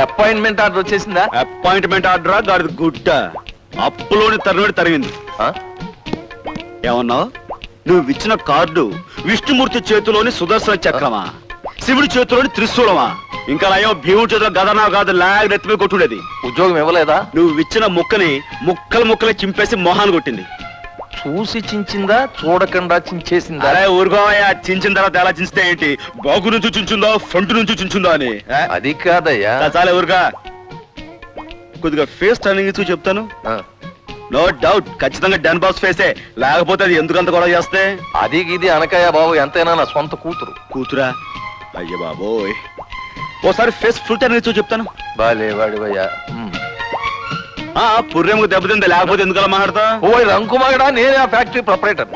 Appointment order వచ్చేసిందా? Appointment ఆర్డరా గాడి గుడ్డ అప్పులోని తరుణోడి తరిగింది. ఏమన్నావు? నువ్వు ఇచ్చిన కార్డు విష్ణుమూర్తి చేతిలోని సుదర్శన చక్రమా, శివుడి చేతిలోని త్రిశూలమా, ఇంకా నయం భీముడి చేతిలో గదనా కాదు లాగ్ నెత్తిమీ కొట్టుడేది. ఉద్యోగం ఇవ్వలేదా? నువ్వు ఇచ్చిన ముక్కని ముక్కలు చింపేసి మొహాన్ని కొట్టింది. చూసి చించిందా చూడకుండా చించేసిందా? అరే ఊరుకోవయ్యా, చించిన తర్వాత ఎలా చించితే ఏంటి? బాగు నుంచి చించుందో ఫ్రంట్ నుంచి చించుందో అని. అది కాదయ్యా. చాలా ఊరుగా కొద్దిగా ఫేస్ టర్నింగ్ ఇచ్చి చెప్తాను. నో డౌట్ ఖచ్చితంగా డన్ బాస్ ఫేసే, లేకపోతే అది ఎందుకంత గొడవ చేస్తే? అది ఇది అనకాయ బాబు, ఎంతైనా నా సొంత కూతురు. కూతురా? అయ్య బాబోయ్, ఓసారి ఫేస్ ఫుల్ టర్నింగ్ ఇచ్చి చెప్తాను. బాలేవాడివయ్యా. పుర్రెముకు దెబ్బతింది, లేకపోతే ఎందుకలా మాట్లాడతా? ఓ రంకుమాగడా, నేనే ఆ ఫ్యాక్టరీ ప్రొపరేటర్.